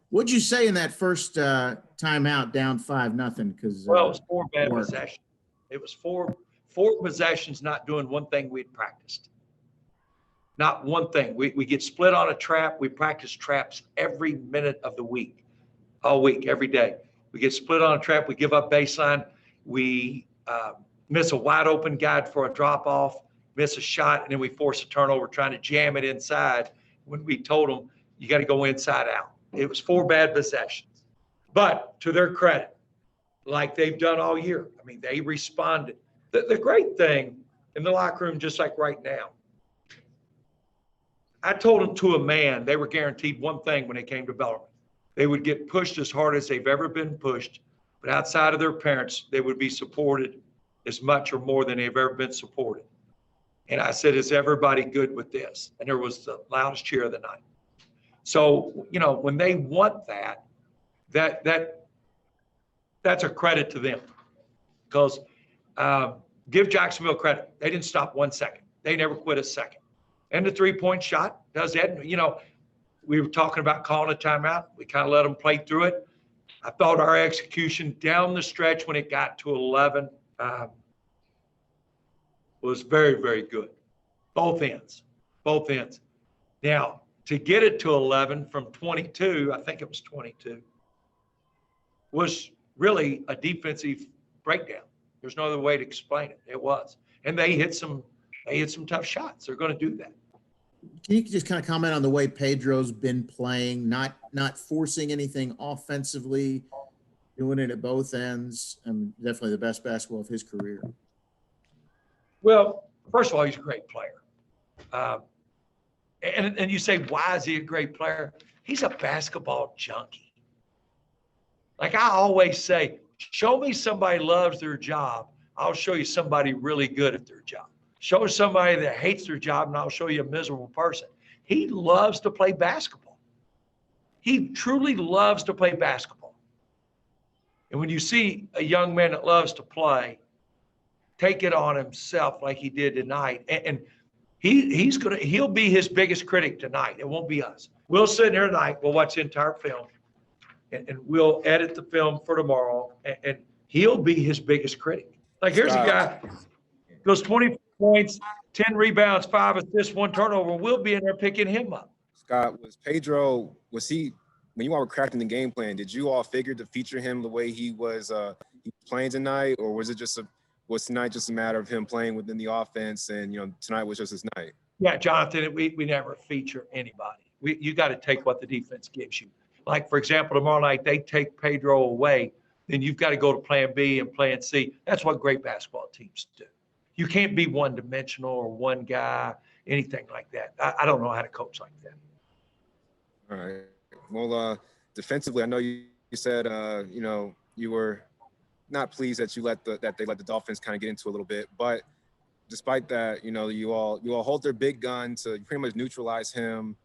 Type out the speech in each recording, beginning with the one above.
What'd you say in that first timeout down 5-0? Because well, it was 4 bad possessions. It was four possessions not doing one thing we'd practiced. Not one thing. We get split on a trap. We practice traps every minute of the week, all week, every day. We get split on a trap. We give up baseline. We miss a wide open guy for a drop off, miss a shot, and then we force a turnover trying to jam it inside when we told them you got to go inside out. It was 4 bad possessions. But to their credit, like they've done all year, I mean, they responded. The great thing in the locker room, just like right now, I told them to a man, they were guaranteed one thing when they came to Bellarmine. They would get pushed as hard as they've ever been pushed, but outside of their parents, they would be supported as much or more than they've ever been supported. And I said, is everybody good with this? And there was the loudest cheer of the night. So, you know, when they want that's a credit to them. Because give Jacksonville credit. They didn't stop 1 second. They never quit a second. And the three-point shot does that. You know, we were talking about calling a timeout. We kind of let them play through it. I thought our execution down the stretch when it got to 11 was very, very good. Both ends. Now, to get it to 11 from 22, I think it was 22, was really a defensive breakdown. There's no other way to explain it. It was. And they hit some tough shots. They're going to do that. Can you just kind of comment on the way Pedro's been playing, not forcing anything offensively, doing it at both ends? Definitely the best basketball of his career. Well, first of all, he's a great player. And you say, why is he a great player? He's a basketball junkie. Like I always say, show me somebody loves their job. I'll show you somebody really good at their job. Show somebody that hates their job, and I'll show you a miserable person. He loves to play basketball. He truly loves to play basketball. And when you see a young man that loves to play, take it on himself like he did tonight, and he'll be his biggest critic tonight. It won't be us. We'll sit here tonight, we'll watch the entire film, and we'll edit the film for tomorrow, and he'll be his biggest critic. Like here's a guy goes 20 points, 10 rebounds, 5 assists, 1 turnover. We'll be in there picking him up. Scott, was he when you all were crafting the game plan, did you all figure to feature him the way he was playing tonight, or was tonight just a matter of him playing within the offense and, you know, tonight was just his night? Yeah, Jonathan, we never feature anybody. You got to take what the defense gives you. Like, for example, tomorrow night, they take Pedro away, then you've got to go to plan B and plan C. That's what great basketball teams do. You can't be one-dimensional or one guy, anything like that. I don't know how to coach like that. All right. Well, defensively, I know you said, you know, you were not pleased that they let the Dolphins kind of get into a little bit, but despite that, you know, you all hold their big gun to pretty much neutralize him.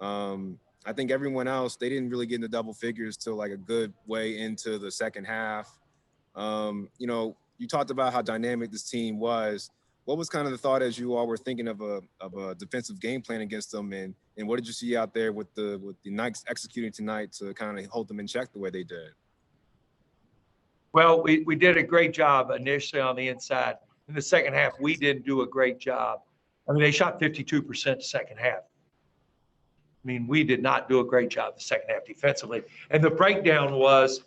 I think everyone else, they didn't really get into double figures till like a good way into the second half. You know, you talked about how dynamic this team was. What was kind of the thought as you all were thinking of a defensive game plan against them, and what did you see out there with the Knights executing tonight to kind of hold them in check the way they did? Well, we did a great job initially on the inside. In the second half, we didn't do a great job. I mean, they shot 52% the second half. I mean, we did not do a great job the second half defensively. And the breakdown was,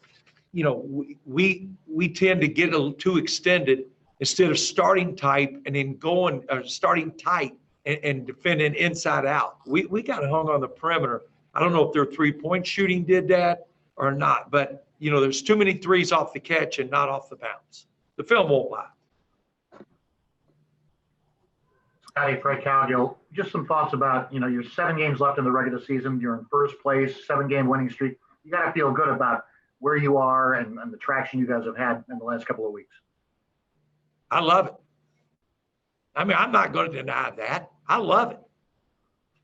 you know, we tend to get a little too extended instead of starting tight and then starting tight and defending inside out. We got hung on the perimeter. I don't know if their three-point shooting did that or not, but, you know, there's too many threes off the catch and not off the bounce. The film won't lie. Scotty, Fred Calgill, just some thoughts about, you know, you're 7 games left in the regular season. You're in first place, 7-game winning streak. You got to feel good about where you are and the traction you guys have had in the last couple of weeks. I love it. I mean, I'm not going to deny that. I love it.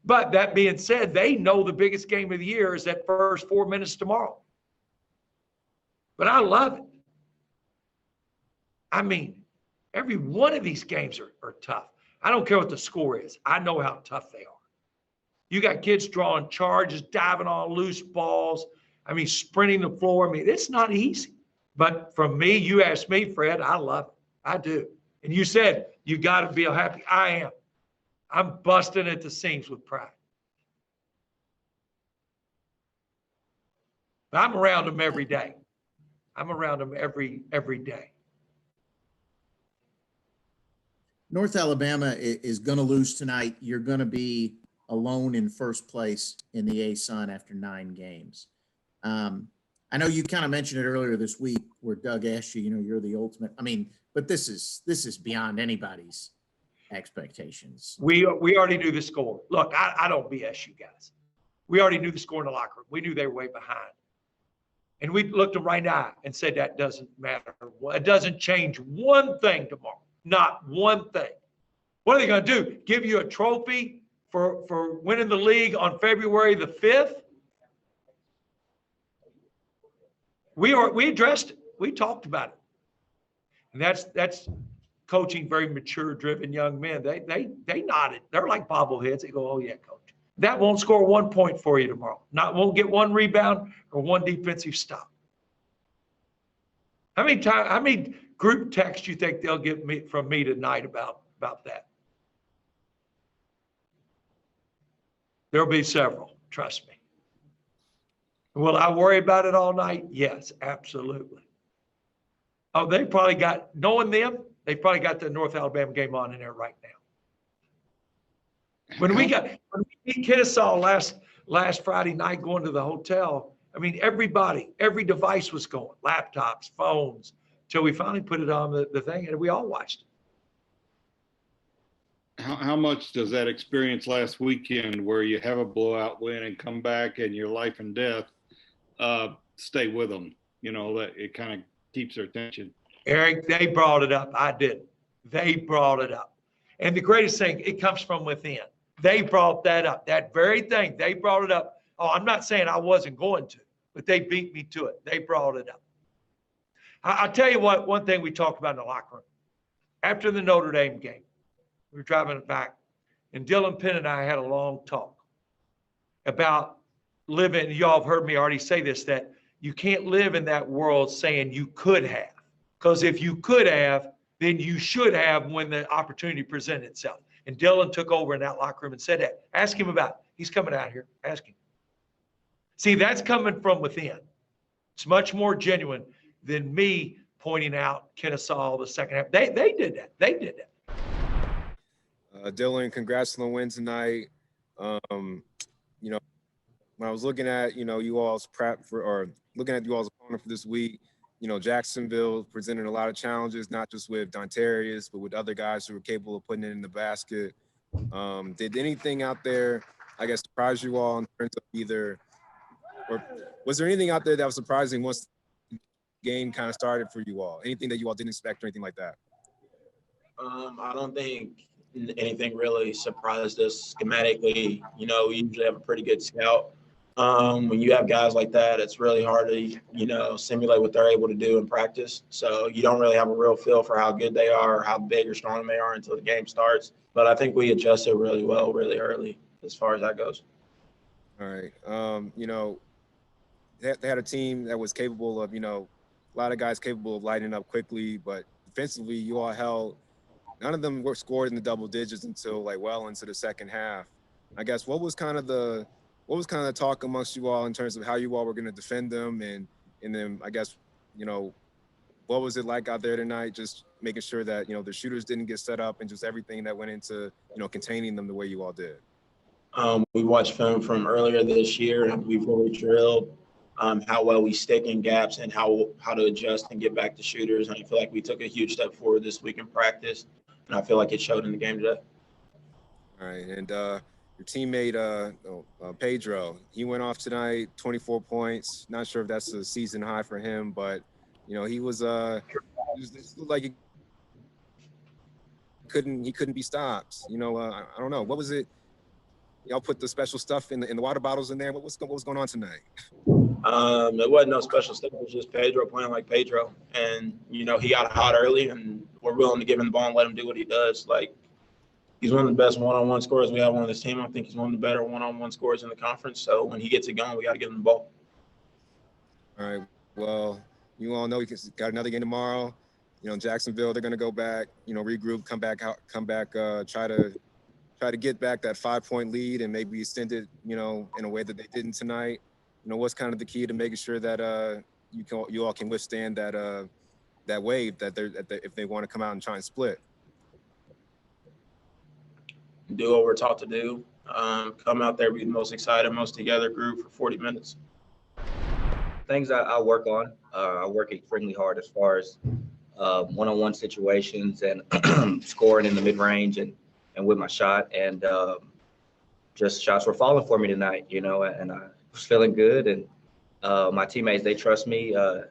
But that being said, they know the biggest game of the year is that first 4 minutes tomorrow. But I love it. I mean, every one of these games are tough. I don't care what the score is. I know how tough they are. You got kids drawing charges, diving on loose balls. I mean, sprinting the floor. I mean, it's not easy. But from me, you asked me, Fred, I love it. I do. And you said, you got to be happy. I am. I'm busting at the seams with pride. I'm around them every day. I'm around them every day. North Alabama is going to lose tonight. You're going to be alone in first place in the ASUN after 9 games. I know you kind of mentioned it earlier this week where Doug asked you, you're the ultimate. I mean, but this is beyond anybody's expectations. We already knew the score. Look, I don't BS you guys. We already knew the score in the locker room. We knew they were way behind. And we looked them right in the eye and said, that doesn't matter. It doesn't change one thing tomorrow. Not one thing. What are they going to do? Give you a trophy for winning the league on February the 5th? We addressed it. We talked about it. And that's coaching very mature, driven young men. They nodded. They're like bobbleheads. They go, oh yeah, coach. That won't score 1 point for you tomorrow. Won't get 1 rebound or 1 defensive stop. How many group texts you think they'll get from me tonight about that? There'll be several, trust me. Will I worry about it all night? Yes, absolutely. Oh, they probably got, knowing them, they probably got the North Alabama game on in there right now. When we beat Kennesaw last Friday night going to the hotel, I mean, every device was going, laptops, phones, till we finally put it on the thing and we all watched it. How much does that experience last weekend where you have a blowout win and come back and your life and death stay with them? That it kind of keeps their attention. Eric, they brought it up. I didn't. They brought it up. And the greatest thing, it comes from within. They brought that up. That very thing, they brought it up. Oh, I'm not saying I wasn't going to, but they beat me to it. They brought it up. I'll tell you what, one thing we talked about in the locker room. After the Notre Dame game, we were driving it back, and Dylan Penn and I had a long talk about living. Y'all have heard me already say this, that you can't live in that world saying you could have. Because if you could have, then you should have when the opportunity presented itself. And Dylan took over in that locker room and said that. Ask him about it. He's coming out here. Ask him. See, that's coming from within. It's much more genuine than me pointing out Kennesaw the second half. They did that. They did that. Dylan, congrats on the win tonight. When I was looking at, you all's prep looking at you all's opponent for this week, Jacksonville presented a lot of challenges, not just with Dontarius, but with other guys who were capable of putting it in the basket. Did anything out there, I guess, surprise you all in terms of or was there anything out there that was surprising once the game kind of started for you all? Anything that you all didn't expect or anything like that? I don't think anything really surprised us schematically. We usually have a pretty good scout. When you have guys like that, it's really hard to, simulate what they're able to do in practice. So you don't really have a real feel for how good they are or how big or strong they are until the game starts. But I think we adjusted really well, really early as far as that goes. All right. They had a team that was capable of, a lot of guys capable of lighting up quickly, but defensively you all held, none of them were scored in the double digits until well into the second half. I guess what was kind of the talk amongst you all in terms of how you all were going to defend them, and then I guess what was it like out there tonight, just making sure that the shooters didn't get set up and just everything that went into containing them the way you all did? We watched film from earlier this year, and we've really drilled how well we stick in gaps and how to adjust and get back to shooters. And I feel like we took a huge step forward this week in practice, and I feel like it showed in the game today. All right, and your teammate Pedro, he went off tonight, 24 points. Not sure if that's a season high for him, but he was it looked like he couldn't be stopped. I don't know, what was it? Y'all put the special stuff in the water bottles in there. What was going on tonight? It wasn't no special stuff. It was just Pedro playing like Pedro. And, he got hot early, and we're willing to give him the ball and let him do what he does. He's one of the best one-on-one scorers we have on this team. I think he's one of the better one-on-one scorers in the conference. So when he gets it going, we got to give him the ball. right. Well, you all know we got another game tomorrow. Jacksonville, they're going to go back, regroup, come back, try to get back that 5-point lead and maybe extend it, in a way that they didn't tonight. What's kind of the key to making sure that you all can withstand that wave if they want to come out and try and split? Do what we're taught to do. Come out there, be the most excited, most together group for 40 minutes. Things I work on. I work extremely hard as far as one-on-one situations and scoring in the mid-range and with my shot. And just shots were falling for me tonight, and I was feeling good. And my teammates, they trust me to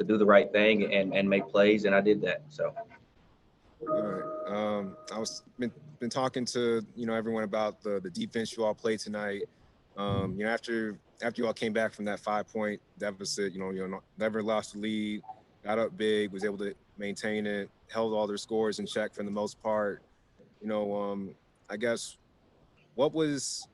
do the right thing and make plays, and I did that. So. All right. I was been talking to everyone about the defense you all played tonight. After you all came back from that 5-point deficit, never lost the lead, got up big, was able to maintain it, held all their scores in check for the most part. I guess what was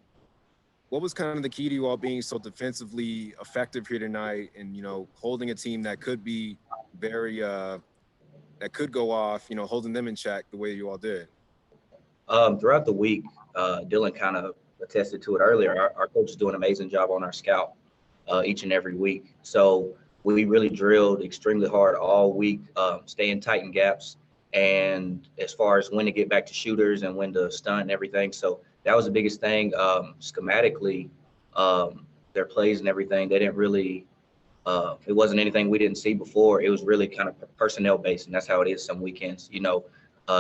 kind of the key to you all being so defensively effective here tonight, and holding a team that could be very that could go off, holding them in check the way you all did? Throughout the week, Dylan kind of attested to it earlier. Our coach is doing an amazing job on our scout each and every week. So we really drilled extremely hard all week, staying tight in gaps, and as far as when to get back to shooters and when to stunt and everything. So that was the biggest thing. Schematically, their plays and everything, they didn't really it wasn't anything we didn't see before. It was really kind of personnel based, and that's how it is some weekends.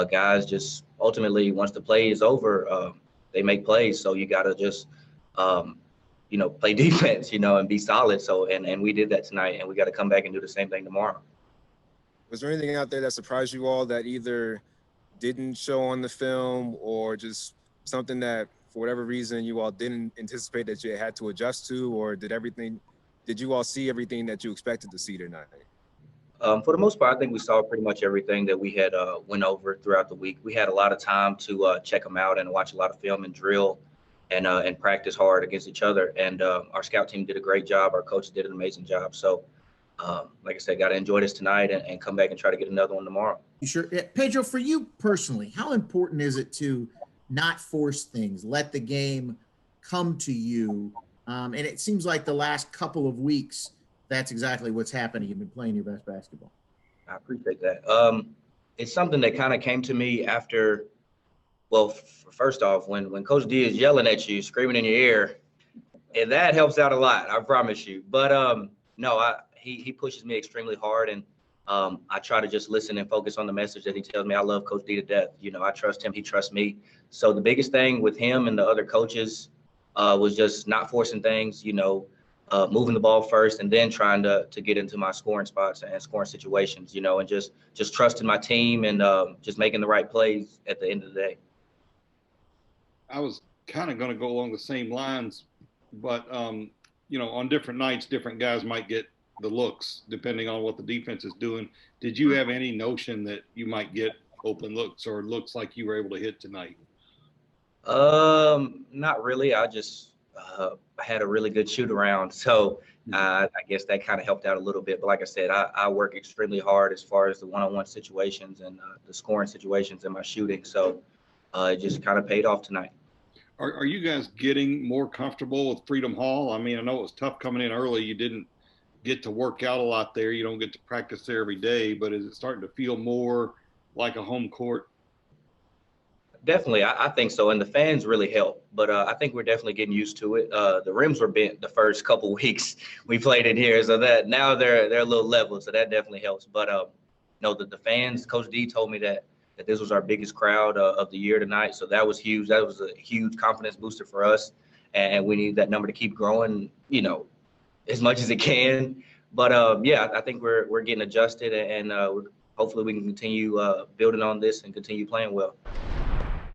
Guys just ultimately, once the play is over, they make plays. So you got to just, play defense, and be solid. So, and we did that tonight, and we got to come back and do the same thing tomorrow. Was there anything out there that surprised you all that either didn't show on the film, or just something that for whatever reason you all didn't anticipate that you had to adjust to, or did you all see everything that you expected to see tonight? For the most part, I think we saw pretty much everything that we had went over throughout the week. We had a lot of time to check them out and watch a lot of film and drill and practice hard against each other. And our scout team did a great job. Our coach did an amazing job. So, like I said, got to enjoy this tonight and come back and try to get another one tomorrow. You sure? Yeah. Pedro, for you personally, how important is it to not force things, let the game come to you? And it seems like the last couple of weeks, that's exactly what's happening. You've been playing your best basketball. I appreciate that. It's something that kind of came to me after, first off, when Coach D is yelling at you, screaming in your ear, and that helps out a lot, I promise you. But no, he pushes me extremely hard, and I try to just listen and focus on the message that he tells me. I love Coach D to death. I trust him. He trusts me. So the biggest thing with him and the other coaches was just not forcing things, moving the ball first and then trying to get into my scoring spots and scoring situations, and just trusting my team and just making the right plays at the end of the day. I was kind of going to go along the same lines, but, on different nights, different guys might get the looks depending on what the defense is doing. Did you have any notion that you might get open looks or looks like you were able to hit tonight? Not really. I just had a really good shoot around. So I guess that kind of helped out a little bit. But like I said, I work extremely hard as far as the one-on-one situations and the scoring situations and my shooting. So it just kind of paid off tonight. Are you guys getting more comfortable with Freedom Hall? I mean, I know it was tough coming in early. You didn't get to work out a lot there. You don't get to practice there every day, but is it starting to feel more like a home court? Definitely, I think so, and the fans really help. But I think we're definitely getting used to it. The rims were bent the first couple weeks we played in here, so that now they're a little level, so that definitely helps. But no, the fans, Coach D told me that this was our biggest crowd of the year tonight, so that was huge. That was a huge confidence booster for us, and we need that number to keep growing, as much as it can. But yeah, I think we're getting adjusted, and hopefully we can continue building on this and continue playing well.